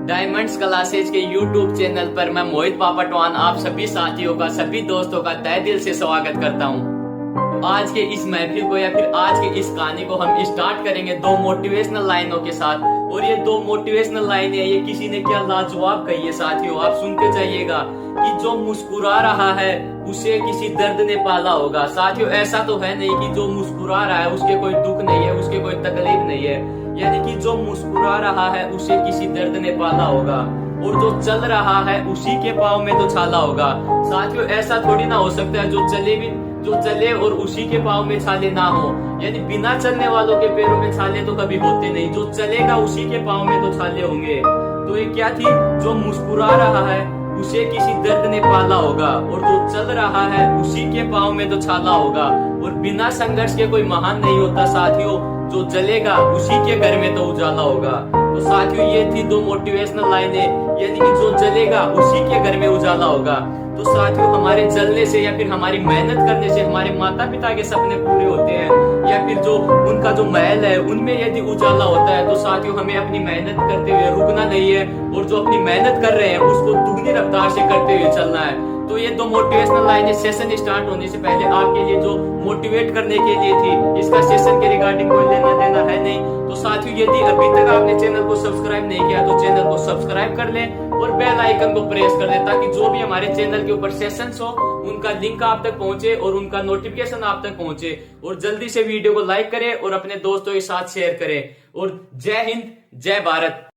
Diamonds classes के YouTube channel पर मैं मोहित पापटवान आप सभी साथियों का, सभी दोस्तों का तहे दिल से स्वागत करता हूं। आज के इस महफिल को या फिर आज के इस कहानी को हम स्टार्ट करेंगे दो मोटिवेशनल लाइनों के साथ। और ये दो मोटिवेशनल लाइनें ये किसी ने क्या लाजवाब कही है साथियों, आप सुनते जाइएगा कि जो मुस्कुरा रहा है उसे किसी दर्द ने पाला होगा। साथियों, ऐसा तो है नहीं कि जो मुस्कुरा रहा है उसके कोई दुख नहीं है, उसके कोई तकलीफ नहीं है, यानी कि जो मुस्कुरा रहा है उसे किसी दर्द ने पाला होगा। और जो चल रहा है उसी के पाँव में तो छाला होगा। साथियों, ऐसा थोड़ी ना हो सकता है जो चले और उसी के पाँव में छाले ना हो, यानी बिना चलने वालों के पैरों में छाले तो कभी होते नहीं, जो चलेगा उसी के पाँव में तो छाले होंगे। तो ये क्या थी, जो मुस्कुरा रहा है उसे किसी दर्द ने पाला होगा, और जो चल रहा है उसी के पाँव में तो छाला होगा। और बिना संघर्ष के कोई महान नहीं होता साथियों, जो जलेगा उसी के घर में तो उजाला होगा। तो साथियों, ये थी दो मोटिवेशनल लाइनें, यानी कि जो जलेगा उसी के घर में उजाला होगा। तो साथियों, हमारे जलने से या फिर हमारी मेहनत करने से हमारे माता पिता के सपने पूरे होते हैं, या फिर जो उनका जो महल है उनमें यदि उजाला होता है। तो साथियों, हमें अपनी मेहनत करते हुए रुकना नहीं है, और जो अपनी मेहनत कर रहे हैं उसको दुगनी रफ्तार से करते हुए चलना है। तो ये दो मोटिवेशनल लाइनें सेशन स्टार्ट होने से पहले आपके लिए जो मोटिवेट करने के लिए थी, इसका सेशन के रिगार्डिंग कोई लेना देना है नहीं। तो साथियों, यदि अभी तक आपने चैनल को सब्सक्राइब नहीं किया तो चैनल को सब्सक्राइब कर लें और बेल आइकन को प्रेस कर लें, ताकि जो भी हमारे चैनल के ऊपर सेशंस हो उनका लिंक आप तक पहुंचे और उनका नोटिफिकेशन आप तक पहुंचे। और जल्दी से वीडियो को लाइक करें और अपने दोस्तों के साथ शेयर करें। और जय हिंद, जय भारत,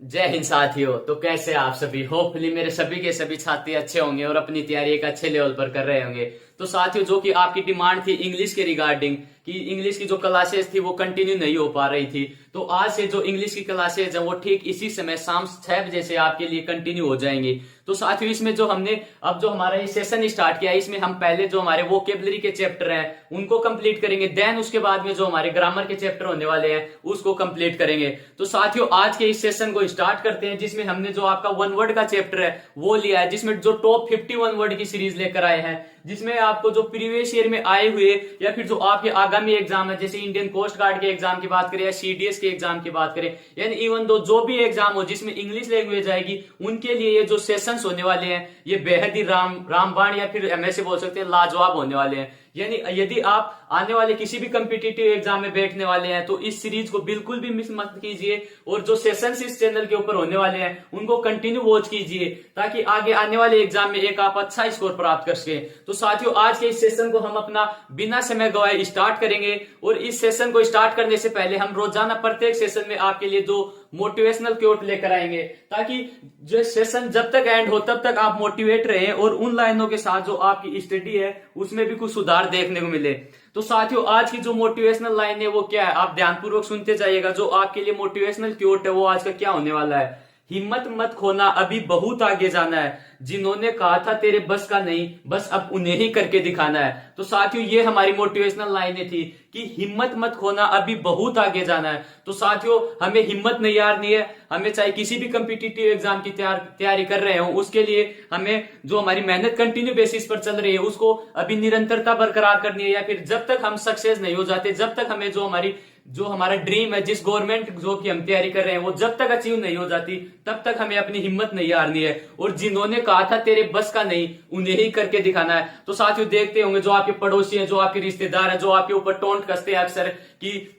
जय हिंद साथियों। तो कैसे आप सभी, होपफुली मेरे सभी के सभी छात्र अच्छे होंगे और अपनी तैयारी एक अच्छे लेवल पर कर रहे होंगे। तो साथियों, जो कि आपकी डिमांड थी इंग्लिश के रिगार्डिंग कि इंग्लिश की जो क्लासेस थी वो कंटिन्यू नहीं हो पा रही थी, तो आज से जो इंग्लिश की क्लासेस है वो ठीक इसी समय शाम 6 बजे से आपके लिए कंटिन्यू हो जाएंगी। तो साथियों, इसमें जो हमने अब जो हमारा ये सेशन स्टार्ट किया है, इसमें हम पहले जो हमारे वोकेबलरी के चैप्टर हैं उनको कंप्लीट करेंगे, देन उसके बाद में जो हमारे ग्रामर के चैप्टर होने वाले हैं उसको कंप्लीट करेंगे। तो साथियों, आज के इस सेशन को स्टार्ट करते हैं, जिसमें हमने जो आपका वन वर्ड का चैप्टर है वो लिया है, जिसमें जो टॉप 51 वर्ड की सीरीज लेकर आए हैं, जिसमें आपको जो प्रीवियस ईयर में आए हुए या फिर जो आपके आगामी एग्जाम है, जैसे इंडियन कोस्ट गार्ड के एग्जाम की बात करें या सीडीएस के एग्जाम की बात करें, यानी इवन दो जो भी एग्जाम हो जिसमें इंग्लिश लैंग्वेज आएगी, उनके लिए ये जो सेशंस होने वाले हैं ये बेहद ही रामबाण या फिर हम ऐसे बोल सकते हैं लाजवाब होने वाले हैं। यानी यदि आप आने वाले किसी भी कम्पिटिटिव एग्जाम में बैठने वाले हैं तो इस सीरीज को बिल्कुल भी मिस मत कीजिए, और जो सेशंस इस चैनल के ऊपर होने वाले हैं उनको कंटिन्यू वॉच कीजिए, ताकि आगे आने वाले एग्जाम में एक आप अच्छा स्कोर प्राप्त कर सके। तो साथियों, आज के इस सेशन को हम अपना बिना समय गवाए स्टार्ट करेंगे, और इस सेशन को स्टार्ट करने से पहले हम रोजाना प्रत्येक सेशन में आपके लिए जो मोटिवेशनल कोट लेकर आएंगे, ताकि जो सेशन जब तक एंड हो तब तक आप मोटिवेट रहे और उन लाइनों के साथ जो आपकी स्टडी है उसमें भी कुछ सुधार देखने को मिले। तो साथियों, आज की जो मोटिवेशनल लाइन है वो क्या है, आप ध्यानपूर्वक सुनते जाइएगा। जो आपके लिए मोटिवेशनल कोट है वो आज का क्या होने वाला है, हिम्मत मत खोना, अभी बहुत आगे जाना है, जिन्होंने कहा था तेरे बस का नहीं, बस अब उन्हें ही करके दिखाना है। तो साथियों, ये हमारी मोटिवेशनल लाइनें थी कि हिम्मत मत खोना, अभी बहुत आगे जाना है। तो साथियों, हमें हिम्मत नहीं हारनी है, हमें चाहे किसी भी कम्पिटिटिव एग्जाम की तैयारी कर रहे हो उसके लिए हमें जो हमारी मेहनत कंटिन्यू बेसिस पर चल रही है उसको अभी निरंतरता बरकरार करनी है, या फिर जब तक हम सक्सेस नहीं हो जाते, जब तक हमें जो हमारा ड्रीम है, जिस गवर्नमेंट जो कि हम तैयारी कर रहे हैं वो जब तक अचीव नहीं हो जाती तब तक हमें अपनी हिम्मत नहीं हारनी है। और जिन्होंने कहा था तेरे बस का नहीं, उन्हें ही करके दिखाना है। तो साथियों, देखते होंगे जो आपके पड़ोसी हैं, जो आपके रिश्तेदार हैं, जो आपके ऊपर टोंट कसते हैं अक्सर कि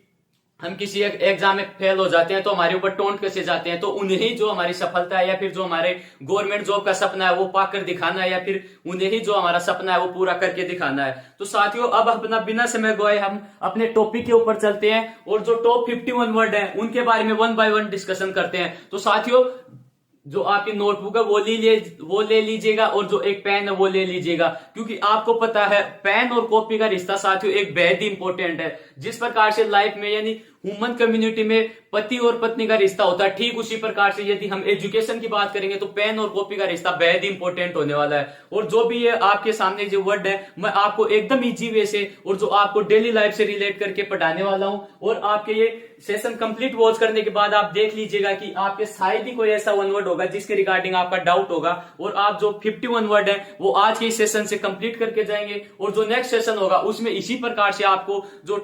हम किसी एग्जाम में फेल हो जाते हैं तो हमारे ऊपर टोंट कसे जाते हैं, तो उन्हें ही जो हमारी सफलता है या फिर जो हमारे गवर्नमेंट जॉब का सपना है वो पाकर दिखाना है, या फिर उन्हें ही जो हमारा सपना है वो पूरा करके दिखाना है। तो साथियों, अब अपना बिना समय गवाए हम अपने टॉपिक के ऊपर चलते हैं और जो टॉप 51 वर्ड है उनके बारे में 1 बाय 1 डिस्कशन करते हैं। तो साथियों, जो आपकी नोटबुक है वो ले लीजिएगा, और जो एक पेन है वो ले लीजिएगा, क्योंकि आपको पता है पेन और कॉपी का रिश्ता साथियों एक बेहद ही इंपॉर्टेंट है। जिस प्रकार से लाइफ में यानी ह्यूमन कम्युनिटी में पति और पत्नी का रिश्ता होता है, ठीक उसी प्रकार से यदि हम एजुकेशन की बात करेंगे तो पेन और कॉपी का रिश्ता बेहद ही इंपॉर्टेंट होने वाला है। और जो भी ये आपके सामने जो वर्ड है मैं आपको एकदम इजी वे से और जो आपको डेली लाइफ से रिलेट करके पढ़ाने वाला हूं, और आपके ये सेशन कंप्लीट वॉच करने के बाद आप देख लीजिएगा कि आपके शायद ही कोई ऐसा वन वर्ड होगा जिसके रिगार्डिंग आपका डाउट होगा, और आप जो 51 वर्ड है वो आज के इस सेशन से कंप्लीट करके जाएंगे, और जो नेक्स्ट सेशन होगा उसमें इसी प्रकार से आपको जो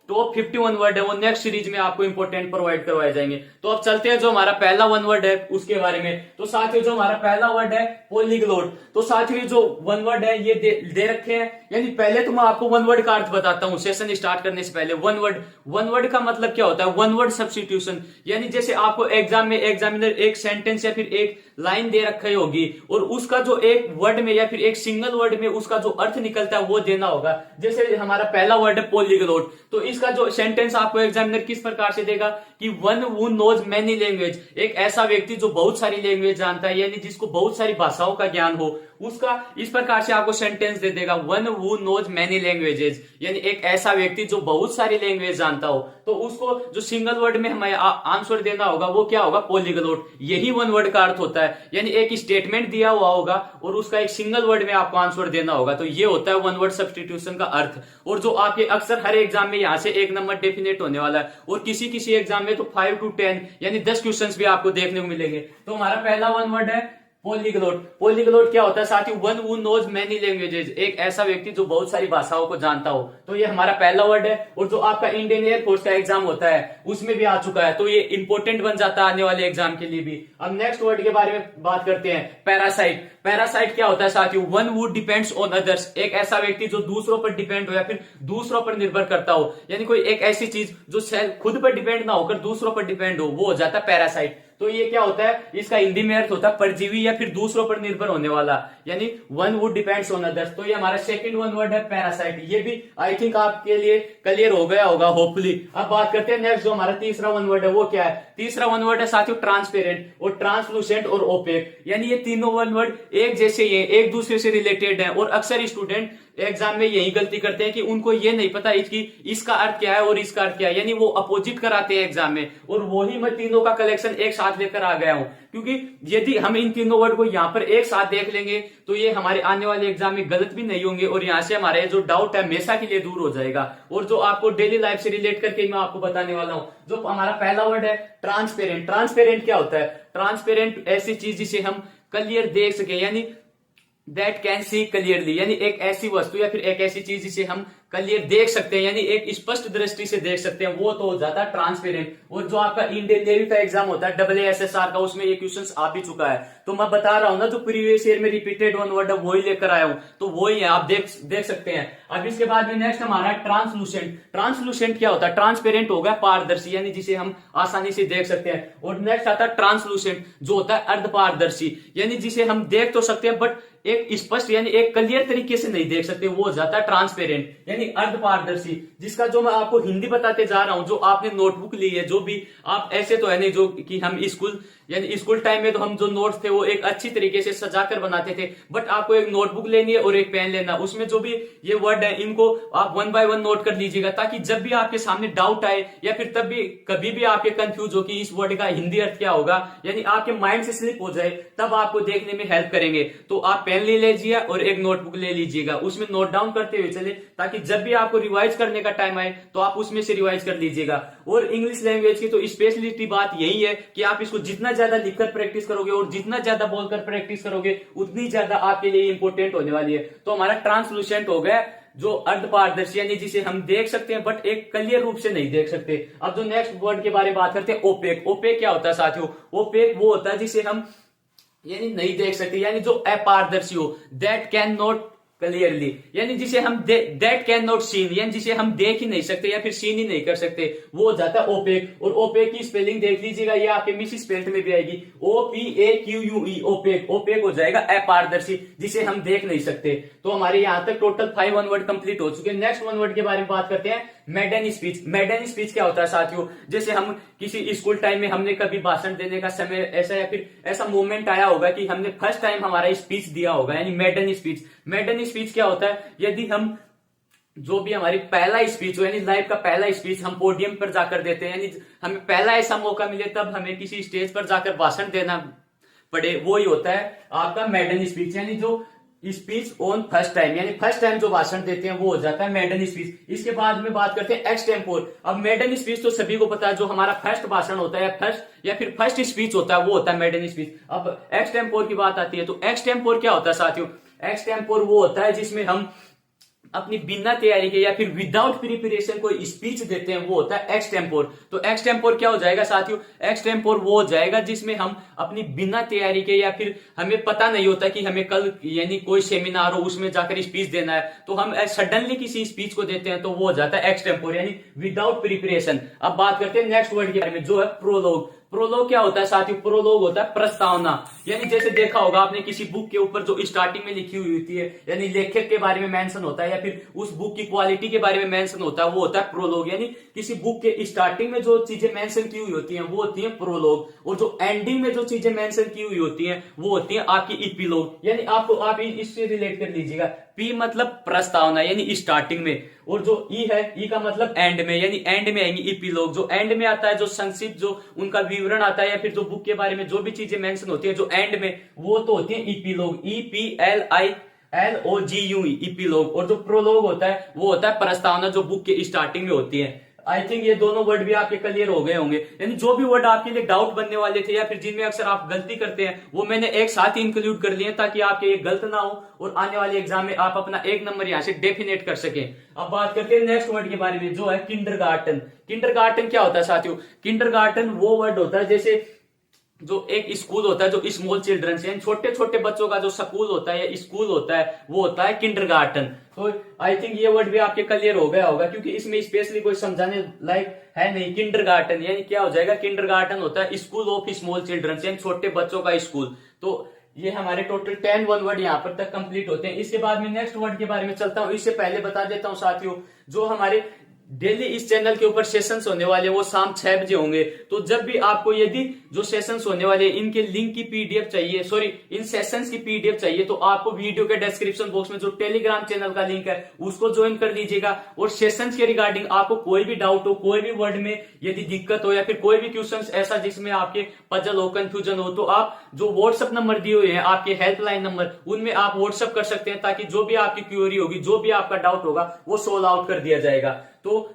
टॉप 51 वर्ड है वो नेक्स्ट सीरीज में आपको इंपॉर्टेंट प्रोवाइड करवाए जाएंगे। तो अब चलते हैं जो हमारा पहला वन वर्ड है उसके बारे में। तो साथियों जो हमारा पहला वर्ड है पॉलीग्लोट। तो साथियों जो वन वर्ड है ये दे रखे हैं, यानी पहले तो मैं आपको वन वर्ड का अर्थ बताता हूं सेशन स्टार्ट करने से पहले। वन वर्ड का मतलब क्या होता है? वन वर्ड सब्स्टिट्यूशन, यानी जैसे आपको एग्जाम में एग्जामिनर एक सेंटेंस या फिर एक लाइन दे रखी होगी और उसका जो एक वर्ड में या फिर एक सिंगल वर्ड में उसका जो अर्थ निकलता है वो देना होगा। जैसे हमारा पहला वर्ड है पॉलीग्लोट, तो इसका जो सेंटेंस आपको एग्जामिनर किस प्रकार से देगा कि one who knows many language, एक ऐसा व्यक्ति जो बहुत सारी लैंग्वेज जानता है, यानी जिसको बहुत सारी भाषाओं का ज्ञान हो, उसका इस प्रकार से आपको सेंटेंस दे देगा one who knows many languages, यानी एक ऐसा व्यक्ति जो बहुत सारी लैंग्वेज जानता हो। तो उसको जो सिंगल वर्ड में हमें आंसर देना होगा वो क्या होगा? पॉलीग्लोट। यही वन वर्ड का अर्थ होता है, यानी एक स्टेटमेंट दिया हुआ होगा और उसका एक सिंगल वर्ड में आपको आंसर देना होगा। तो ये होता है वन वर्ड सब्स्टिट्यूशन का अर्थ। और जो आपके अक्सर हर एग्जाम में यहाँ से एक नंबर डेफिनेट होने वाला है, और किसी किसी एग्जाम में तो 5 to 10 यानी 10 क्वेश्चन भी आपको देखने को मिलेंगे। तो हमारा पहला वन वर्ड है पॉलीग्लोट। पॉलीग्लोट क्या होता है साथियों? One who knows many languages, एक ऐसा व्यक्ति जो बहुत सारी भाषाओं को जानता हो। तो ये हमारा पहला वर्ड है। और जो आपका इंडियन एयरफोर्स का एग्जाम होता है उसमें भी आ चुका है, तो ये इंपॉर्टेंट बन जाता है आने वाले एग्जाम के लिए भी। अब नेक्स्ट वर्ड के बारे में बात करते हैं, पैरासाइट। पैरासाइट क्या होता है साथियों? One who depends on others, एक ऐसा व्यक्ति जो दूसरों पर डिपेंड हो या फिर दूसरों पर निर्भर करता हो, यानी कोई एक ऐसी चीज जो खुद पर डिपेंड ना होकर दूसरों पर डिपेंड हो, वो हो जाता है पैरासाइट। तो ये क्या होता है? इसका हिंदी में अर्थ होता है परजीवी या फिर दूसरों पर निर्भर होने वाला, यानी one would depends on others. तो ये हमारा सेकंड वन वर्ड है पैरासाइट। ये भी आई थिंक आपके लिए क्लियर हो गया होगा होपफुली। अब बात करते हैं नेक्स्ट, जो हमारा तीसरा वन वर्ड है वो क्या है? तीसरा वन वर्ड है साथियों ट्रांसपेरेंट और ट्रांसलूसेंट और ओपेक, यानी ये तीनों वन वर्ड एक जैसे ही है, एक दूसरे से रिलेटेड है। और अक्सर स्टूडेंट एग्जाम में यही गलती करते हैं कि उनको ये नहीं पता इसकी इसका अर्थ क्या है और इसका अर्थ क्या है, यानी वो अपोजिट कराते हैं एग्जाम में। और वही मैं तीनों का कलेक्शन एक साथ लेकर आ गया हूं, क्योंकि यदि हम इन तीनों वर्ड को यहाँ पर एक साथ देख लेंगे तो ये हमारे आने वाले एग्जाम में गलत भी नहीं होंगे और यहाँ से हमारे जो डाउट है हमेशा के लिए दूर हो जाएगा। और जो आपको डेली लाइफ से रिलेट करके मैं आपको बताने वाला हूँ, जो हमारा पहला वर्ड है ट्रांसपेरेंट। ट्रांसपेरेंट क्या होता है? ट्रांसपेरेंट ऐसी चीज जिसे हम क्लियर देख सके, यानी दैट कैन सी क्लियरली, यानी एक ऐसी वस्तु या फिर एक ऐसी चीज जिसे हम क्लियर देख सकते हैं, यानी एक स्पष्ट दृष्टि से देख सकते हैं, वो तो हो जाता है ट्रांसपेरेंट। और जो आपका इंडियन नेवी का एग्जाम होता है AASSR का, उसमें ये क्वेश्चंस आ भी चुका है। तो मैं बता रहा हूं ना, जो प्रीवियस ईयर में रिपीटेड वन वर्ड है वही लेकर आया हूं, तो वही है, आप देख सकते हैं। अब इसके बाद में नेक्स्ट हमारा ट्रांसलूसेंट। ट्रांसलूसेंट क्या होता है? ट्रांसपेरेंट हो गया पारदर्शी, यानी जिसे हम आसानी से देख सकते हैं। और नेक्स्ट आता है ट्रांसलूसेंट, जो होता है अर्ध पारदर्शी, यानी जिसे हम देख तो सकते हैं बट एक स्पष्ट यानी एक क्लियर तरीके से नहीं देख सकते, वो हो जाता है ट्रांसपेरेंट यानी अर्ध पारदर्शी। जिसका जो मैं आपको हिंदी बताते जा रहा हूं, जो आपने नोटबुक ली है, जो भी आप ऐसे तो है नहीं जो कि हम स्कूल टाइम में तो हम जो नोट्स थे वो एक अच्छी तरीके से सजाकर बनाते थे, बट आपको एक नोटबुक लेनी है और एक पेन लेना, उसमें जो भी ये वर्ड है इनको आप वन बाय वन नोट कर लीजिएगा, ताकि जब भी आपके सामने डाउट आए या फिर तब भी कभी भी आपके कंफ्यूज हो कि इस वर्ड का हिंदी अर्थ क्या होगा, यानी आपके माइंड से स्लिप हो जाए, तब आपको देखने में हेल्प करेंगे। तो आप पेन ले लीजिए और एक नोटबुक ले लीजिएगा, उसमें नोट डाउन करते हुए चले, ताकि जब भी आपको रिवाइज करने का टाइम आए तो आप उसमें से रिवाइज कर लीजिएगा। और इंग्लिश लैंग्वेज की तो स्पेशलिटी बात यही है कि आप इसको जितना ज्यादा लिखकर प्रैक्टिस करोगे और जितना ज्यादा बोलकर प्रैक्टिस करोगे उतनी ज्यादा आपके लिए इंपॉर्टेंट होने वाली है। तो हमारा ट्रांसलूसेंट हो गया, जो अर्ध पारदर्शी यानी जिसे हम देख सकते हैं बट एक क्लियर रूप से नहीं देख सकते। अब जो नेक्स्ट वर्ड के बारे में बात करते हैं, ओपेक। ओपेक क्या होता है साथियों? ओपेक वो होता है जिसे हम यानी नहीं देख सकते, यानी जो अपारदर्शी हो, दैट कैन नॉट क्लियरली, यानी जिसे हम दैट कैन नॉट सीन, यानी जिसे हम देख ही नहीं सकते या फिर सीन ही नहीं कर सकते, वो हो जाता है ओपेक। और ओपेक की स्पेलिंग देख लीजिएगा, ये आपके मिस स्पेल्ट में भी आएगी, OPAQUE, ओपेक। ओपेक हो जाएगा अपारदर्शी, जिसे हम देख नहीं सकते। तो हमारे यहाँ तक टोटल 5 वन वर्ड कंप्लीट हो चुके हैं। नेक्स्ट वन वर्ड के बारे में बात करते हैं, मेडन स्पीच। मेडन स्पीच क्या होता है साथियों? जैसे हम किसी स्कूल टाइम में हमने कभी भाषण देने का समय ऐसा या फिर ऐसा मोमेंट आया होगा कि हमने फर्स्ट टाइम हमारा स्पीच दिया होगा, यानी मेडन स्पीच। मेडन स्पीच क्या होता है? यदि हम जो भी हमारी पहला स्पीच हो, यानी लाइफ का पहला स्पीच हम पोडियम पर जाकर देते हैं, यानी हमें पहला ऐसा मौका मिले तब हमें किसी स्टेज पर जाकर भाषण देना पड़े, वो ही होता है आपका मेडन स्पीच। यानी जो स्पीच ऑन फर्स्ट टाइम, यानी फर्स्ट टाइम जो भाषण देते हैं वो हो जाता है मेडन स्पीच। इसके बाद में बात करते हैं एक्सटेम्पोर। अब मेडन स्पीच तो सभी को पता है, जो हमारा फर्स्ट भाषण होता है या फिर फर्स्ट स्पीच होता है वो होता है मेडन स्पीच। अब एक्सटेम्पोर की बात आती है, तो एक्सटेम्पोर क्या होता है साथियों? एक्सटेम्पोर वो होता है जिसमें हम अपनी बिना तैयारी के या फिर विदाउट प्रिपरेशन कोई स्पीच देते हैं, वो होता है एक्सटेम्पोर। तो एक्सटेम्पोर क्या हो जाएगा साथियों? एक्सटेम्पोर वो हो जाएगा जिसमें हम अपनी बिना तैयारी के या फिर हमें पता नहीं होता कि हमें कल यानी कोई सेमिनार हो उसमें जाकर स्पीच देना है, तो हम सडनली किसी स्पीच को देते हैं, तो वो हो जाता है एक्सटेम्पोर यानी विदाउट प्रिपरेशन। अब बात करते हैं नेक्स्ट वर्ड के बारे में जो है प्रोलोग। प्रोलोग क्या होता है साथियों? प्रोलोग होता है प्रस्तावना। यानी जैसे देखा होगा आपने किसी बुक के ऊपर जो स्टार्टिंग में लिखी हुई होती है, यानी लेखक के बारे में मेंशन होता है या फिर उस बुक की क्वालिटी के बारे में मेंशन होता है, वो होता है प्रोलोग। यानी किसी बुक के स्टार्टिंग में जो चीजें मेंशन की हुई होती हैं वो होती है प्रोलोग, और जो एंडिंग में जो चीजें मेंशन की हुई होती हैं वो होती है आपकी इपीलोग। यानी आपको आप इससे रिलेट कर लीजिएगा, पी मतलब प्रस्तावना यानी स्टार्टिंग में, और जो ई है, ई का मतलब एंड में, यानी एंड में आएंगे इपीलोग। जो एंड में आता है, जो संक्षिप्त जो उनका विवरण आता है या फिर जो बुक के बारे में जो भी चीजें मेंशन होती है जो एंड में, वो तो होती है इपीलोग, EPLILOGU इपीलोग। और जो प्रोलोग होता है वो होता है प्रस्तावना जो बुक के स्टार्टिंग में होती है। आई थिंक ये दोनों वर्ड भी आपके क्लियर हो गए होंगे। यानी जो भी वर्ड आपके लिए डाउट बनने वाले थे या फिर जिनमें अक्सर आप गलती करते हैं वो मैंने एक साथ ही इंक्लूड कर लिए ताकि आपके ये गलत ना हो और आने वाले एग्जाम में आप अपना 1 नंबर यहां से डेफिनेट कर सकें। अब बात करते हैं नेक्स्ट वर्ड के बारे में जो है किंडरगार्टन। किंडरगार्टन क्या होता है साथियों? किंडरगार्टन वो वर्ड होता है जैसे जो एक स्कूल होता है जो स्मॉल चिल्ड्रंस यानी छोटे छोटे बच्चों का जो स्कूल होता है या स्कूल होता है वो होता है किंडरगार्टन। तो आई थिंक ये वर्ड भी आपके क्लियर हो गया होगा क्योंकि इसमें स्पेशली कोई समझाने लायक है नहीं। किंडरगार्टन यानी क्या हो जाएगा? किंडरगार्टन होता है स्कूल ऑफ स्मॉल चिल्ड्रंस यानी छोटे बच्चों का स्कूल। तो ये हमारे टोटल 10 वन वर्ड यहाँ पर तक कंप्लीट होते हैं। इसके बाद में नेक्स्ट वर्ड के बारे में चलता हूँ। इससे पहले बता देता हूँ साथियों, जो हमारे डेली इस चैनल के ऊपर सेशंस होने वाले वो शाम 6 बजे होंगे। तो जब भी आपको यदि जो सेशंस होने वाले इनके लिंक की पीडीएफ चाहिए, सॉरी इन सेशंस की पीडीएफ चाहिए, तो आपको वीडियो के डिस्क्रिप्शन बॉक्स में जो टेलीग्राम चैनल का लिंक है उसको ज्वाइन कर लीजिएगा। और सेशंस के रिगार्डिंग आपको कोई भी डाउट हो, कोई भी वर्ड में यदि दिक्कत हो या फिर कोई भी क्वेश्चन ऐसा जिसमें आपके पजल हो, कंफ्यूजन हो, तो आप जो व्हाट्सएप नंबर दिए हुए हैं आपके हेल्पलाइन नंबर, उनमें आप व्हाट्सएप कर सकते हैं ताकि जो भी आपकी क्वेरी होगी, जो भी आपका डाउट होगा वो सोल्व आउट कर दिया जाएगा। तो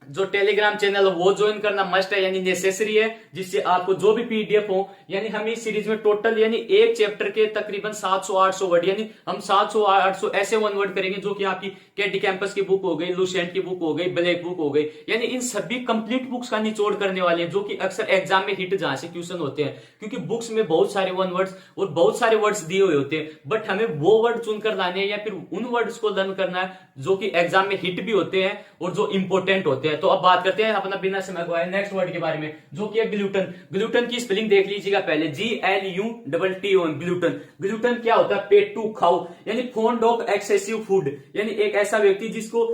जो टेलीग्राम चैनल है वो ज्वाइन करना मस्ट है यानी नेसेसरी है, जिससे आपको जो भी पीडीएफ हो, यानी हम इस सीरीज में टोटल यानी एक चैप्टर के तकरीबन 700-800 वर्ड, यानी हम 700-800 ऐसे वन वर्ड करेंगे जो कि आपकी कैडी कैंपस की बुक हो गई, लुसेंट की बुक हो गई, ब्लैक बुक हो गई, यानी इन सभी कंप्लीट बुक्स का निचोड़ करने वाले हैं जो कि अक्सर एग्जाम में हिट जहां से क्वेश्चन होते हैं। क्योंकि बुक्स में बहुत सारे वन वर्ड्स और बहुत सारे वर्ड्स दिए हुए होते हैं, बट हमें वो वर्ड चुनकर लाने हैं या फिर उन वर्ड्स को लर्न करना है जो कि एग्जाम में हिट भी होते हैं और जो इंपॉर्टेंट होते हैं। तो अब बात करते हैं अपना बिना समय गवाए नेक्स्ट वर्ड के बारे में जो कि है ग्लूटन। ग्लूटन की स्पेलिंग देख लीजिएगा पहले, GLUTTON ग्लूटन। ग्लूटन क्या होता है? पेटू, खाऊ, यानी फॉन्ड ऑफ एक्सेसिव फूड, यानी एक ऐसा व्यक्ति जिसको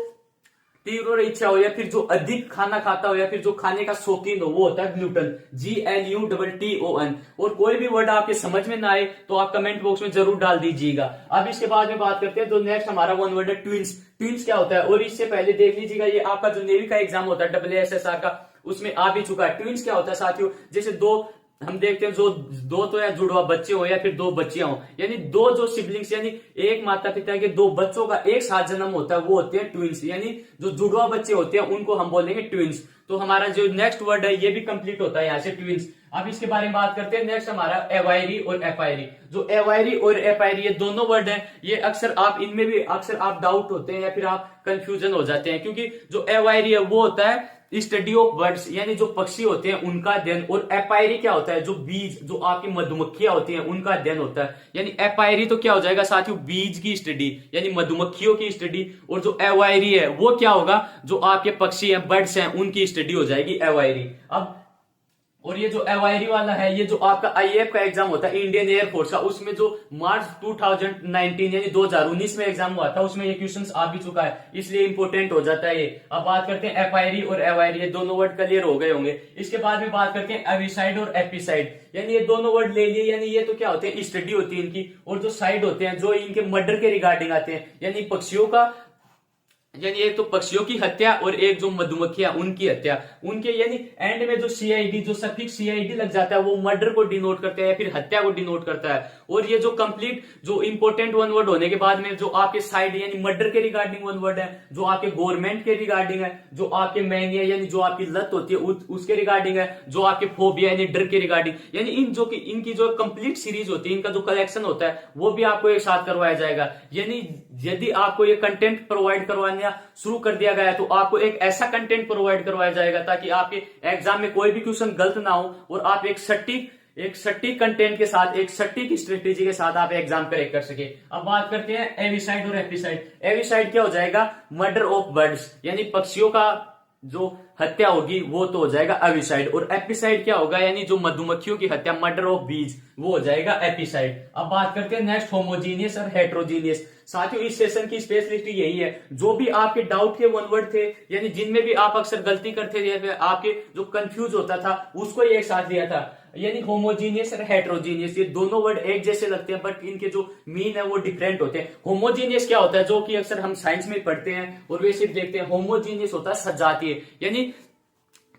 तीव्र इच्छा हो या फिर जो अधिक खाना खाता हो या फिर जो खाने का शौकीन हो, वो होता है ग्लूटन, GLUTTON। और कोई भी वर्ड आपके समझ में ना आए तो आप कमेंट बॉक्स में जरूर डाल दीजिएगा। अब इसके बाद में बात करते हैं तो नेक्स्ट हमारा वन वर्ड है ट्विंस। ट्विंस क्या होता है? और इससे पहले देख लीजिएगा ये आपका जो नेवी का एग्जाम होता है WSSR का, उसमें आ भी चुका है। ट्विंस क्या होता है साथियों? जैसे दो हम देखते हैं जो दो तो या जुड़वा बच्चे हो या फिर दो बच्चियां हो, यानी दो जो सिबलिंग्स यानी एक माता पिता के दो बच्चों का एक साथ जन्म होता है वो होते हैं ट्विंस, यानी जो जुड़वा बच्चे होते हैं उनको हम बोलेंगे ट्विंस। तो हमारा जो नेक्स्ट वर्ड है ये भी कंप्लीट होता है यहाँ से ट्विंस। अब इसके बारे में बात करते हैं। नेक्स्ट हमारा एवायरी और एपायरी। जो एवायरी और एपायरी ये दोनों वर्ड हैं, ये अक्सर आप इनमें भी अक्सर आप डाउट होते हैं या फिर आप कंफ्यूजन हो जाते हैं, क्योंकि जो एवायरी है वो होता है स्टडी ऑफ बर्ड्स, यानी जो पक्षी होते हैं उनका अध्ययन, और एपायरी क्या होता है? जो बीज, जो आपकी मधुमक्खियां होती हैं उनका अध्ययन होता है। यानी एपायरी तो क्या हो जाएगा साथियों? बीज की स्टडी यानी मधुमक्खियों की स्टडी, और जो एवायरी है वो क्या होगा? जो आपके पक्षी हैं, बर्ड्स हैं, उनकी स्टडी हो जाएगी एवायरी। अब और ये जो एवायरी वाला है ये जो आपका आईएएफ का एग्जाम होता है इंडियन एयरफोर्स का, उसमें जो मार्च 2019 यानी 2019 में एग्जाम हुआ था उसमें ये क्वेश्चंस आ भी चुका है, इसलिए इंपॉर्टेंट हो जाता है ये। अब बात करते हैं एपायरी और एवायरी, ये दोनों वर्ड क्लियर हो गए होंगे। इसके बाद में बात करते हैं एविसाइड और एपिसाइड, यानी ये दोनों वर्ड ले लिए, यानी ये तो क्या होते हैं? स्टडी होती है इनकी, और जो साइड होते हैं जो इनके मर्डर के रिगार्डिंग आते हैं, यानी पक्षियों का, यानी एक तो पक्षियों की हत्या और एक जो मधुमक्खियां उनकी हत्या, उनके यानी एंड में जो सीआईडी, जो सफिक्स सीआईडी लग जाता है वो मर्डर को डिनोट करता है या फिर हत्या को डिनोट करता है। और ये जो कंप्लीट जो इंपॉर्टेंट वन वर्ड होने के बाद में जो आपके साइड यानी मर्डर के रिगार्डिंग वन वर्ड है, जो आपके गवर्नमेंट के रिगार्डिंग है, जो आपके मैनिया यानी जो आपकी लत होती है उसके रिगार्डिंग है, जो आपके फोबिया यानी डर के रिगार्डिंग, यानी इनकी जो कंप्लीट सीरीज होती है, इनका जो कलेक्शन होता है वो भी आपको एक साथ करवाया जाएगा। यानी यदि आपको ये कंटेंट प्रोवाइड करवाना शुरू कर दिया गया है तो आपको एक ऐसा कंटेंट प्रोवाइड करवाया जाएगा ताकि आपके एग्जाम में कोई भी क्वेश्चन गलत ना हो और आप एक सटीक कंटेंट के साथ, एक सटीक स्ट्रेटेजी के साथ आप एग्जाम क्रैक कर सके। अब बात करते हैं एविसाइड और एपिसाइड। एविसाइड क्या हो जाएगा? मर्डर ऑफ बर्ड्स, यानी पक्षियों का जो हत्या होगी वो तो हो जाएगा एविसाइड। और एपिसाइड क्या होगा? यानी जो मधुमक्खियों की हत्या, मर्डर ऑफ बीज, वो हो जाएगा एपिसाइड। अब बात करते हैं नेक्स्ट होमोजीनियस और हेट्रोजीनियस। साथियों इस सेशन की स्पेशलिटी यही है, जो भी आपके डाउट के वन वर्ड थे यानी जिनमें भी आप अक्सर गलती करते थे, आपके जो कंफ्यूज होता था उसको एक साथ लिया था। यानी होमोजीनियस और हेट्रोजीनियस, ये दोनों वर्ड एक जैसे लगते हैं बट इनके जो मीन है वो डिफरेंट होते हैं। होमोजीनियस क्या होता है? जो कि अक्सर हम साइंस में पढ़ते हैं और वैसे देखते हैं, होमोजीनियस होता है सजातीय, यानी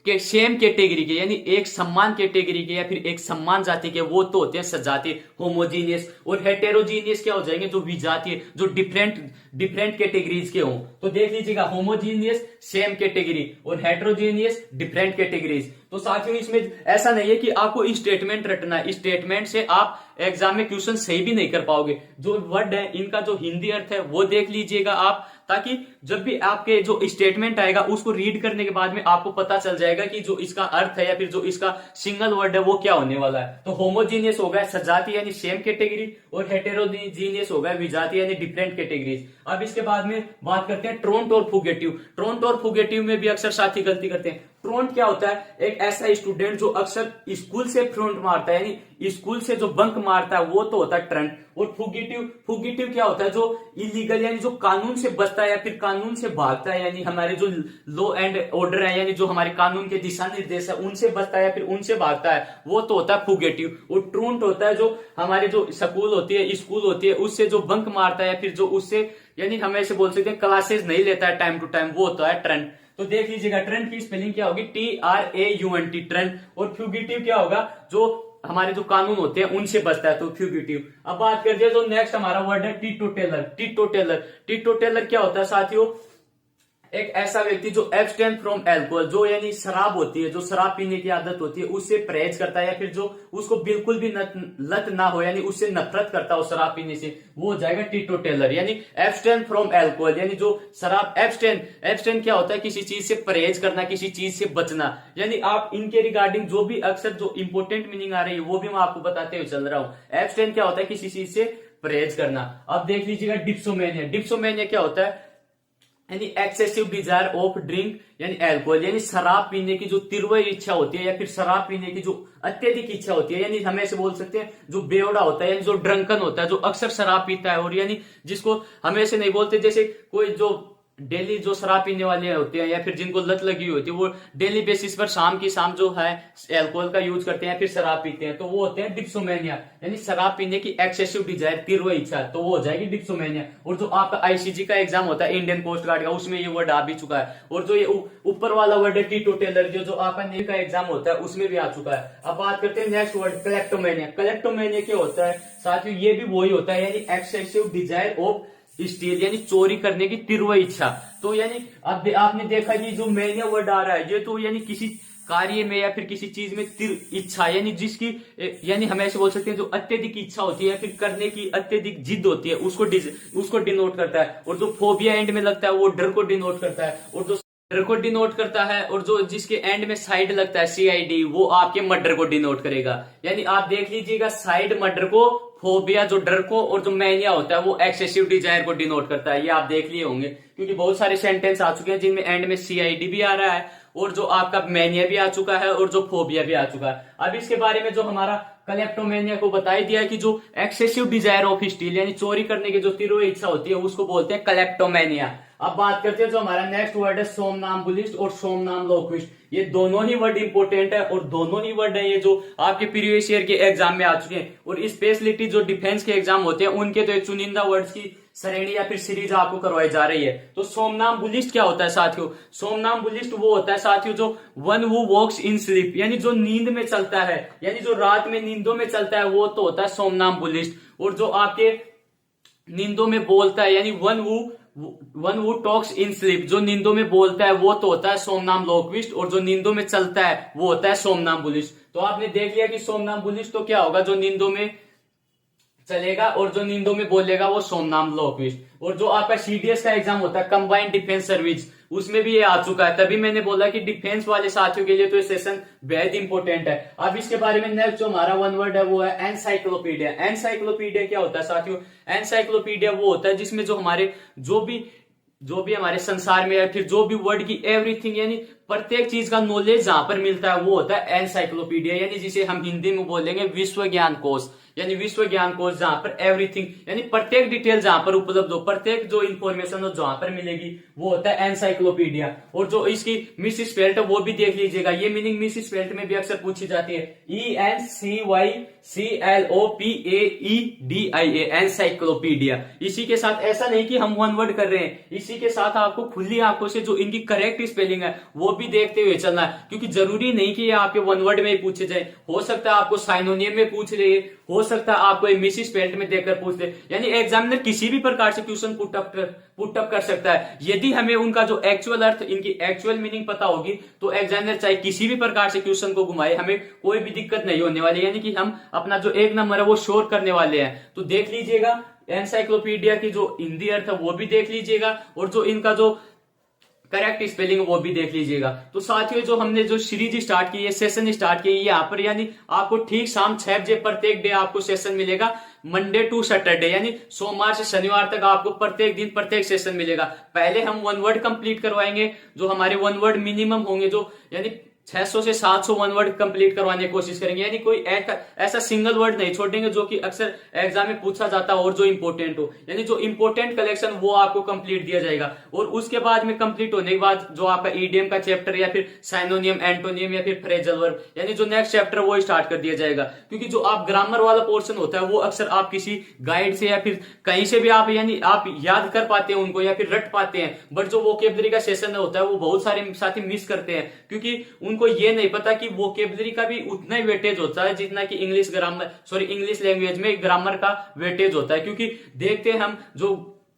के सेम कैटेगरी के, यानी एक समान कैटेगरी के या फिर एक समान जाति के, वो तो होते हैं सजातीय होमोजीनियस। और हेटेरोजीनियस क्या हो जाएंगे? जो विजातीय, जो डिफरेंट कैटेगरीज के हों। तो देख लीजिएगा, होमोजीनियस सेम कैटेगरी और हेटेरोजीनियस डिफरेंट कैटेगरीज। तो साथियों इसमें ऐसा नहीं है कि आपको स्टेटमेंट रटना है, स्टेटमेंट से आप एग्जाम में क्वेश्चन सही भी नहीं कर पाओगे। जो वर्ड है इनका जो हिंदी अर्थ है वो देख लीजिएगा आप, ताकि जब भी आपके जो स्टेटमेंट आएगा उसको रीड करने के बाद में आपको पता चल जाएगा कि जो इसका अर्थ है या फिर जो इसका सिंगल वर्ड है वो क्या होने वाला है। तो होमोजीनियस होगा सजातीय यानी सेम कैटेगरी, और हेटेरोजीनियस होगा विजातीय यानी डिफरेंट कैटेगरीज। अब इसके बाद में बात करते हैं ट्रोंट और फुगेटिव। ट्रोंट और फुगेटिव में भी अक्सर साथी गलती करते हैं। ट्रोंट क्या होता है? एक ऐसा स्टूडेंट जो अक्सर स्कूल से फ्रंट मारता है, यानी स्कूल से जो बंक मारता है वो तो होता है ट्रंट। और फुगेटिव क्या होता है? जो इलीगल यानी जो कानून से बचता है या फिर कानून से भागता है, यानी हमारे जो लॉ एंड ऑर्डर है यानी जो हमारे कानून के दिशा निर्देश है उनसे बचता है या फिर उनसे भागता है, वो तो होता है फुगेटिव। और ट्रोंट होता है जो हमारे जो स्कूल होती है उससे जो बंक मारता है या फिर जो उससे यानी हम ऐसे बोल सकते हैं क्लासेस नहीं लेता है टाइम टू टाइम, वो होता है ट्रंट। तो देख लीजिएगा, ट्रेंट की स्पेलिंग क्या होगी? TRAUNT, Trent. और फ्यूगिटिव क्या होगा? जो हमारे जो कानून होते हैं उनसे बचता है, तो फ्यूगिटिव। अब बात करते हैं जो नेक्स्ट हमारा वर्ड है टीटोटेलर क्या होता है साथियों? एक ऐसा व्यक्ति जो एब्सटेन फ्रॉम अल्कोहल, जो यानी शराब होती है, जो शराब पीने की आदत होती है उससे परहेज करता है, या फिर जो उसको बिल्कुल भी लत ना हो यानी उससे नफरत करता हो शराब पीने से, वो हो जाएगा टीटोटेलर। यानी एब्सटेन फ्रॉम अल्कोहल, यानी जो शराब एब्सटेन क्या होता है? किसी चीज से परहेज करना, किसी चीज से बचना। यानी आप इनके रिगार्डिंग जो भी अक्सर जो इंपोर्टेंट मीनिंग आ रही है वो भी मैं आपको बताते हुए चल रहा हूं। एब्सटेन क्या होता है? किसी चीज से परहेज करना। अब देख लीजिएगा डिप्सोमेनिया क्या होता है? यानी एक्सेसिव डिजायर ऑफ ड्रिंक यानी अल्कोहल, यानी शराब पीने की जो तीव्र इच्छा होती है या फिर शराब पीने की जो अत्यधिक इच्छा होती है, यानी हमें ऐसे बोल सकते हैं जो बेवड़ा होता है यानी जो ड्रंकन होता है, जो अक्सर शराब पीता है, और यानी जिसको हम ऐसे नहीं बोलते जैसे कोई जो डेली जो शराब पीने वाले होते हैं या फिर जिनको लत लगी हुई होती है वो डेली बेसिस पर शाम की शाम जो है अल्कोहल का यूज करते हैं फिर शराब पीते हैं, तो वो होते हैं डिप्सोमेनिया, यानी शराब पीने की एक्सेसिव डिजायर, तीव्र इच्छा, तो वो हो जाएगी डिप्सोमेनिया। और जो आपका आईसीजी का एग्जाम होता है इंडियन कोस्ट गार्ड का, उसमें ये वर्ड आ भी चुका है। और जो ये ऊपर वाला वर्ड है टीटोटेलर, जो आपका नेवी का एग्जाम होता है उसमें भी आ चुका है। अब बात करते हैं नेक्स्ट वर्ड कलेक्टोमेनिया क्या होता है साथियों? ये भी वही होता है, यानी एक्सेसिव डिजायर ऑफ स्टील, यानी चोरी करने की तीव्र इच्छा। तो यानी अब आपने देखा कि जो मैनिया वर्ड आ रहा है ये तो यानी किसी कार्य में या फिर किसी चीज में इच्छा, यानी जिसकी यानी हम ऐसे बोल सकते हैं जो अत्यधिक इच्छा होती है या फिर करने की अत्यधिक जिद होती है उसको डिनोट करता है। और जो फोबिया एंड में लगता है वो डर को डिनोट करता है, और जो डर को डिनोट करता है, और जो जिसके एंड में साइड लगता है CID, वो आपके मर्डर को डिनोट करेगा। यानी आप देख लीजिएगा साइड मर्डर को, फोबिया जो डर को, और जो मैनिया होता है वो एक्सेसिव डिजायर को डिनोट करता है। ये आप देख लिए होंगे क्योंकि बहुत सारे सेंटेंस आ चुके हैं जिनमें एंड में CID भी आ रहा है, और जो आपका मैनिया भी आ चुका है, और जो फोबिया भी आ चुका है। अब इसके बारे में जो हमारा कलेप्टोमेनिया को बताई दिया है कि जो एक्सेसिव डिजायर ऑफ स्टील, यानी चोरी करने की जो तीव्र इच्छा होती है उसको बोलते हैं कलेप्टोमेनिया। अब बात करते हैं जो हमारा नेक्स्ट वर्ड है सोमनाम्बुलिस्ट और सोमनाम्बुलिस्ट। ये दोनों ही वर्ड इंपॉर्टेंट है और दोनों ही वर्ड है ये जो आपके प्रीवियस ईयर के एग्जाम में आ चुके हैं। और स्पेशलिटी जो डिफेंस के एग्जाम होते हैं उनके तो एक चुनिंदा वर्ड्स की श्रेणी या फिर सीरीज आपको करवाई जा रही है। तो सोमनाम्बुलिस्ट क्या होता है साथियों? सोमनाम्बुलिस्ट वो होता है साथियों जो one who walks in sleep, यानी जो नींद में चलता है, यानी जो रात में नींदों में चलता है, वो तो होता है सोमनाम्बुलिस्ट। और जो आपके नींदों में बोलता है, यानी one who talks in sleep, जो नींदों में बोलता है वो तो होता है सोमनाम्बुलिस्ट, और जो नींदों में चलता है वो होता है सोमनाम्बुलिस्ट। तो आपने देख लिया कि सोमनाम्बुलिस्ट तो क्या होगा, जो नींदों में चलेगा, और जो नींदों में बोलेगा वो सोमनाम्बुलिस्ट। और जो आपका सीडीएस का एग्जाम होता है कंबाइंड डिफेंस सर्विस, उसमें भी ये आ चुका है। तभी मैंने बोला कि डिफेंस वाले साथियों के लिए तो ये सेशन बेहद इंपॉर्टेंट है। अब इसके बारे में नेक्स्ट जो हमारा वन वर्ड है वो है एनसाइक्लोपीडिया। एनसाइक्लोपीडिया क्या होता है साथियों? एनसाइक्लोपीडिया वो होता है जिसमें जो हमारे जो भी हमारे संसार में, या फिर जो भी वर्ड की एवरीथिंग, यानी प्रत्येक चीज का नॉलेज जहां पर मिलता है वो होता है एनसाइक्लोपीडिया, यानी जिसे हम हिंदी में बोलेंगे विश्व ज्ञान कोश, यानी विश्व ज्ञान कोश जहां पर एवरीथिंग, यानी प्रत्येक डिटेल जहां पर उपलब्ध हो, प्रत्येक जो इन्फॉर्मेशन हो जहां पर मिलेगी वो होता है एनसाइक्लोपीडिया। और जो इसकी मिस स्पेल्ट है वो भी देख लीजिएगा, ये मीनिंग मिस स्पेल्ट में भी अक्सर पूछी जाती है, ENCYCLOPAEDIA, एनसाइक्लोपीडिया। इसी के साथ ऐसा नहीं कि हम वन वर्ड कर रहे हैं, इसी के साथ आपको खुली आंखों से जो इनकी करेक्ट स्पेलिंग है वो भी देखते हुए चलना है, क्योंकि जरूरी नहीं कि ये आपके वन वर्ड में ही पूछे जाए, हो सकता है आपको साइनोनियम में पूछ रहे, हो सकता है आपको मिस स्पेल्ट में देखकर पूछ ले, यानी एग्जामिनर किसी भी प्रकार से क्वेश्चन पुटअप कर सकता है। यदि हमें उनका जो एक्चुअल अर्थ, इनकी एक्चुअल मीनिंग पता होगी, तो एग्जामिनर चाहे किसी भी प्रकार से क्वेश्चन को घुमाए, हमें कोई भी दिक्कत नहीं होने वाली, यानी कि हम अपना जो एक नंबर है वो श्योर करने वाले हैं। तो देख लीजिएगा एनसाइक्लोपीडिया की जो हिंदी अर्थ है वो भी देख लीजिएगा, और जो इनका जो करेक्ट स्पेलिंग वो भी देख लीजिएगा। तो साथियों जो हमने जो सीरीज स्टार्ट की है, सेशन स्टार्ट की है यहाँ पर, यानी आपको ठीक शाम 6 बजे प्रत्येक डे आपको सेशन मिलेगा, मंडे टू सैटरडे, यानी सोमवार से शनिवार तक आपको प्रत्येक दिन प्रत्येक सेशन मिलेगा। पहले हम वन वर्ड कंप्लीट करवाएंगे, जो हमारे वन वर्ड मिनिमम होंगे, जो यानी 600 से 700 वन वर्ड कंप्लीट करवाने की कोशिश करेंगे, यानी कोई ऐसा सिंगल वर्ड नहीं छोड़ेंगे जो कि अक्सर एग्जाम में पूछा जाता है और जो इंपॉर्टेंट हो, यानी जो इंपॉर्टेंट कलेक्शन वो आपको कंप्लीट दिया जाएगा। और उसके बाद में कंप्लीट होने के बाद जो आपका ईडीएम का चैप्टर, या फिर साइनोनियम, एंटोनियम, या फिर फ्रेजल वर्ब, यानी जो नेक्स्ट चैप्टर वो स्टार्ट कर दिया जाएगा। क्योंकि जो आप ग्रामर वाला पोर्शन होता है वो अक्सर आप किसी गाइड से या फिर कहीं से भी आप यानी आप याद कर पाते हैं उनको, या फिर रट पाते हैं, बट जो वोकेबलरी का सेशन होता है वो बहुत सारे साथी मिस करते हैं, क्योंकि उनको ये नहीं पता कि वोकेबलरी का भी उतना ही वेटेज होता है जितना कि इंग्लिश लैंग्वेज में ग्रामर का वेटेज होता है। क्योंकि देखते हैं हम जो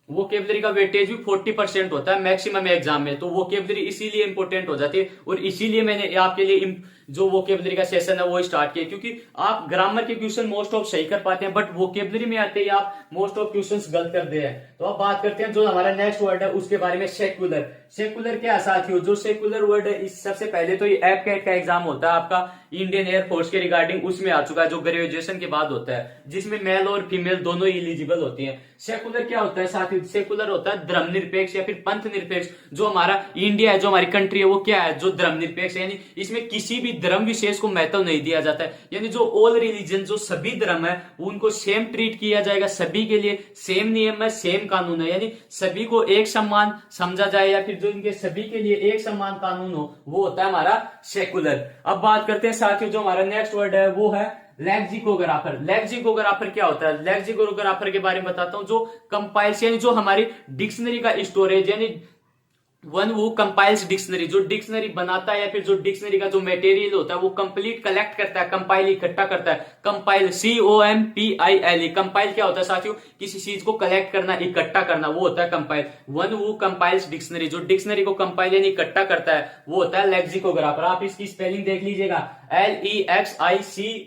वोकेबलरी का वेटेज भी 40% होता है मैक्सिमम एग्जाम में, तो वोकेबलरी इसीलिए इंपॉर्टेंट हो जाती है, और इसीलिए मैंने आपके लिए जो वोकेबलरी का सेशन है वो स्टार्ट किया, क्योंकि आप ग्रामर के क्वेश्चन मोस्ट ऑफ सही कर पाते हैं, बट वोकेबलरी में आते ही आप मोस्ट ऑफ क्वेश्चंस गलत कर दे हैं। तो अब बात करते हैं जो हमारा नेक्स्ट वर्ड है उसके बारे में, सेक्युलर। सेक्युलर क्या है साथियों? जो सेक्युलर वर्ड है, इस सबसे पहले तो ये एपकेट का एग्जाम होता है आपका इंडियन एयरफोर्स के रिगार्डिंग, उसमें आ चुका है, जो ग्रेजुएशन के बाद होता है, जिसमें मेल और फीमेल दोनों एलिजिबल होती हैं। सेक्युलर क्या होता है साथियों? सेक्युलर होता है धर्मनिरपेक्ष या फिर पंथ निरपेक्ष। जो हमारा इंडिया है, जो हमारी कंट्री है, वो क्या है? जो धर्मनिरपेक्ष है, यानी इसमें किसी भी धर्म विशेष को महत्व नहीं दिया जाता है, यानी जो ऑल रिलीजन, जो सभी धर्म है उनको सेम ट्रीट किया जाएगा, सभी के लिए सेम नियम है, सेम कानून है, यानी सभी को एक समान समझा जाए, या फिर जो इनके सभी के लिए एक समान कानून हो, वो होता है हमारा सेकुलर। अब बात करते हैं साथियों जो हमारा नेक्स्ट वर्ड है वो है लेक्सिकोग्राफर। लेक्सिकोग्राफर क्या होता है? लेक्सिकोग्राफर के बारे में बताता हूं। जो कंपाइल्स, यानी जो हमारी डिक्शनरी का स्टोरेज, यानी वन वो कंपाइल्स डिक्शनरी, जो डिक्शनरी बनाता है या फिर जो डिक्शनरी का जो मटेरियल होता है वो कंप्लीट कलेक्ट करता है, कंपाइल इकट्ठा करता है। कंपाइल COMPILE, कंपाइल क्या होता है साथियों? किसी चीज को कलेक्ट करना, इकट्ठा करना, वो होता है कंपाइल। वन वो कंपाइल्स डिक्शनरी, जो डिक्शनरी को कंपाइल यानी इकट्ठा करता है वो होता है लेक्सिकोग्राफर। आप इसकी स्पेलिंग देख लीजिएगा, LEXICOGRAPHER,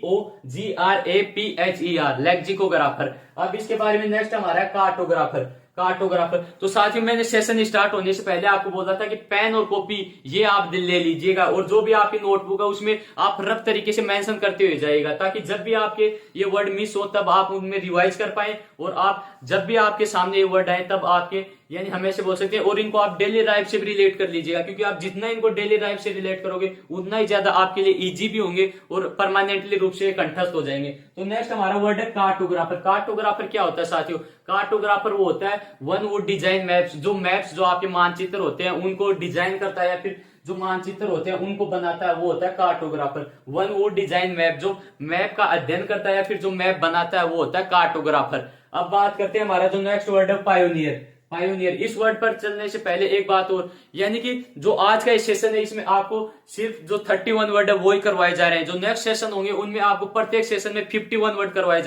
लेक्सिकोग्राफर। अब इसके बारे में नेक्स्ट हमारा है कार्टोग्राफर। कार्टोग्राफर तो साथियों मैंने सेशन स्टार्ट होने से पहले आपको बोला था कि पेन और कॉपी ये आप ले लीजिएगा, और जो भी आपकी नोटबुक है उसमें आप रफ तरीके से मेंशन करते हुए जाइएगा, ताकि जब भी आपके ये वर्ड मिस हो तब आप उनमें रिवाइज कर पाए, और आप जब भी आपके सामने ये वर्ड आए तब आपके यानी हमेशा बोल सकते हैं, और इनको आप डेली लाइफ से भी रिलेट कर लीजिएगा, क्योंकि आप जितना इनको डेली लाइफ से रिलेट करोगे उतना ही ज्यादा आपके लिए इजी भी होंगे और परमानेंटली रूप से कंठस्थ हो जाएंगे। तो नेक्स्ट हमारा वर्ड है कार्टोग्राफर। कार्टोग्राफर क्या होता है साथियों? कार्टोग्राफर वो होता है वन वुड डिजाइन मैप्स, जो मैप्स जो आपके मानचित्र होते हैं उनको डिजाइन करता है, या फिर जो मानचित्र होते हैं उनको बनाता है, वो होता है cartographer. One would design map, जो मैप का अध्ययन करता है या फिर जो मैप बनाता है वो होता है कार्टोग्राफर। अब बात करते हैं हमारा जो नेक्स्ट वर्ड है पायोनियर। पायोनियर, इस वर्ड पर चलने से पहले एक बात और, यानी कि जो आज का सेशन है इसमें आपको सिर्फ जो 31 वर्ड है वो ही करवाए जा रहे हैं। जो नेक्स्ट सेशन होंगे उनमें आपको प्रत्येक सेशन में 51 वर्ड करवाए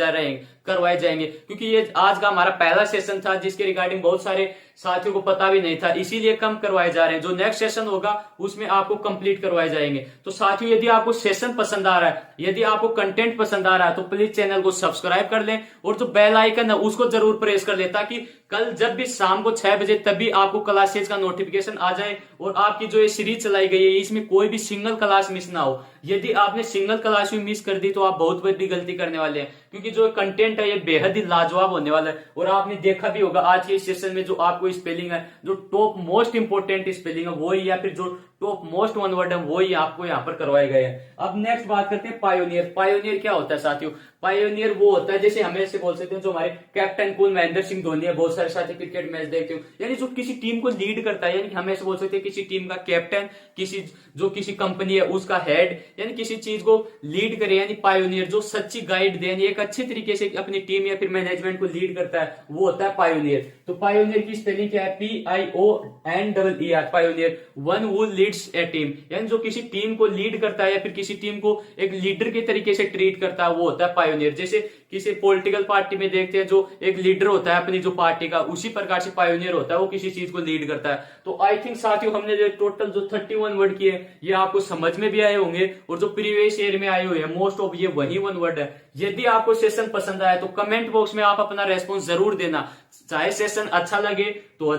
जाएंगे, क्योंकि ये आज का हमारा पहला सेशन था जिसके रिगार्डिंग बहुत सारे साथियों को पता भी नहीं था, इसीलिए कम करवाए जा रहे हैं। जो नेक्स्ट सेशन होगा उसमें आपको कंप्लीट करवाए जाएंगे। तो साथियों, यदि आपको सेशन पसंद आ रहा है, यदि आपको कंटेंट पसंद आ रहा है, तो प्लीज चैनल को सब्सक्राइब कर लें और जो बेल आइकन है उसको जरूर प्रेस कर लें, ताकि कल जब भी शाम को 6 बजे तभी आपको क्लासेज का नोटिफिकेशन आ जाए और आपकी जो ये सीरीज चलाई गई है इसमें कोई भी सिंगल क्लास मिस ना हो। यदि आपने सिंगल क्लास भी मिस कर दी तो आप बहुत बड़ी गलती करने वाले हैं, क्योंकि जो कंटेंट है ये बेहद ही लाजवाब होने वाला है। और आपने देखा भी होगा आज के सेशन में जो आपको स्पेलिंग है, जो टॉप मोस्ट इंपोर्टेंट स्पेलिंग है वो ही, या फिर जो टॉप मोस्ट वन वर्ड है वो ही आपको यहाँ पर करवाए गए हैं। अब नेक्स्ट बात करते हैं पायोनियर। पायोनियर क्या होता है साथियों? पायोनियर वो होता है, जैसे हमें ऐसे बोल सकते हैं, जो हमारे कैप्टन कूल महेंद्र सिंह धोनी है, बहुत सारे साथी क्रिकेट मैच देखते हो, यानी जो किसी टीम को लीड करता है, यानी हमें ऐसे बोल सकते हैं किसी टीम का कैप्टन, किसी कंपनी है उसका हेड, यानी किसी चीज को लीड करे, यानी पायोनियर जो सच्ची गाइड दे, एक अच्छे तरीके से अपनी टीम या फिर मैनेजमेंट को लीड करता है, वो होता है पायोनियर। तो पायोनियर की स्पेलिंग क्या है? PIONER, pioneer, one who Leeds A team, यानी जो किसी टीम को लीड करता है या फिर किसी टीम को एक लीडर के तरीके से ट्रीट करता है, वो होता है पायोनियर। जैसे किसी पॉलिटिकल पार्टी में देखते हैं जो एक लीडर होता है अपनी जो पार्टी का, उसी प्रकार से पायोनियर होता है, वो किसी चीज को लीड करता है। तो आई थिंक साथियों हमने जो टोटल जो 31 वर्ड किए ये आपको समझ में भी आए होंगे, और जो प्रीवियस ईयर में आए हुए हैं मोस्ट ऑफ ये वही वन वर्ड है। यदि आपको सेशन पसंद आया तो कमेंट बॉक्स में आप अपना रेस्पॉन्स जरूर देना, चाहे सेशन अच्छा लगे तो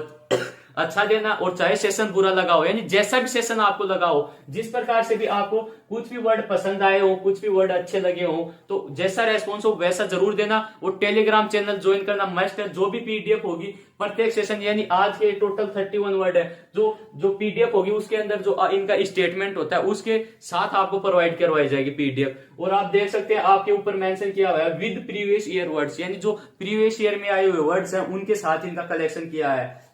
अच्छा देना और चाहे सेशन बुरा लगा हो, यानी जैसा भी सेशन आपको लगा हो, जिस प्रकार से भी आपको कुछ भी वर्ड पसंद आए हो, कुछ भी वर्ड अच्छे लगे हो, तो जैसा रेस्पॉन्स हो वैसा जरूर देना। और टेलीग्राम चैनल ज्वाइन करना मस्ट है। जो भी पीडीएफ होगी प्रत्येक सेशन, यानी आज के टोटल 31 वर्ड है, जो पीडीएफ होगी उसके अंदर जो इनका स्टेटमेंट होता है उसके साथ आपको प्रोवाइड करवाई जाएगी पीडीएफ। और आप देख सकते हैं आपके ऊपर मेंशन किया हुआ है विद प्रीवियस ईयर वर्ड्स, यानी जो प्रीवियस ईयर में आए हुए वर्ड्स हैं उनके साथ इनका कलेक्शन किया है।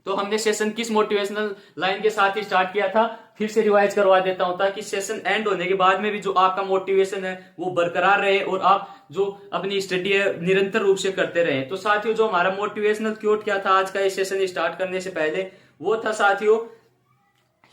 तो हमने सेशन किस मोटिवेशनल लाइन के साथ ही स्टार्ट किया था, फिर से रिवाइज करवा देता हूं, ताकि सेशन एंड होने के बाद में भी जो आपका मोटिवेशन है वो बरकरार रहे और आप जो अपनी स्टडी है निरंतर रूप से करते रहे। तो साथियों, जो हमारा मोटिवेशनल क्योट क्या था आज का ये सेशन स्टार्ट करने से पहले, वो था साथियों,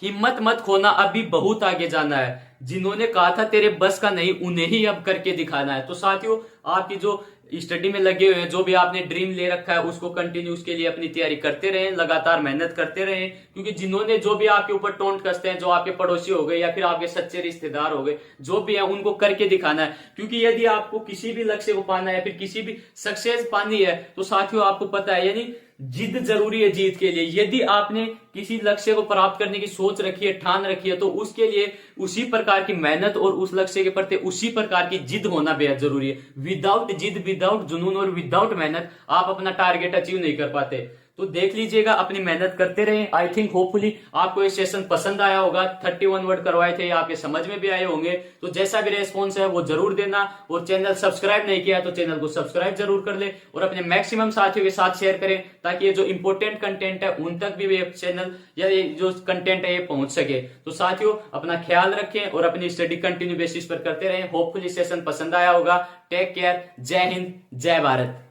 हिम्मत मत खोना, अभी बहुत आगे जाना है। जिन्होंने कहा था तेरे बस का नहीं, उन्हें ही अब करके दिखाना है। तो साथियों, आपकी जो स्टडी में लगे हुए हैं, जो भी आपने ड्रीम ले रखा है उसको कंटिन्यू उसके लिए अपनी तैयारी करते रहें, लगातार मेहनत करते रहें, क्योंकि जिन्होंने जो भी आपके ऊपर टोंट कसते हैं, जो आपके पड़ोसी हो गए या फिर आपके सच्चे रिश्तेदार हो गए, जो भी है उनको करके दिखाना है। क्योंकि यदि आपको किसी भी लक्ष्य को पाना है, फिर किसी भी सक्सेस पानी है, तो साथियों आपको पता है, यानी जिद जरूरी है जीत के लिए। यदि आपने किसी लक्ष्य को प्राप्त करने की सोच रखी है, ठान रखी है, तो उसके लिए उसी प्रकार की मेहनत और उस लक्ष्य के प्रति उसी प्रकार की जिद होना बेहद जरूरी है। विदाउट जिद, विदाउट जुनून और विदाउट मेहनत आप अपना टारगेट अचीव नहीं कर पाते। तो देख लीजिएगा, अपनी मेहनत करते रहें। आई थिंक होपफुली आपको ये सेशन पसंद आया होगा। 31 वर्ड करवाए थे, आपके समझ में भी आए होंगे। तो जैसा भी रेस्पॉन्स है वो जरूर देना, और चैनल सब्सक्राइब नहीं किया तो चैनल को सब्सक्राइब जरूर कर ले और अपने मैक्सिमम साथियों के साथ शेयर करें, ताकि ये जो इंपॉर्टेंट कंटेंट है उन तक भी ये चैनल या ये जो कंटेंट है ये पहुंच सके। तो साथियों, अपना ख्याल रखें और अपनी स्टडी कंटिन्यू बेसिस पर करते रहें। होपफुली सेशन पसंद आया होगा। टेक केयर, जय हिंद, जय भारत।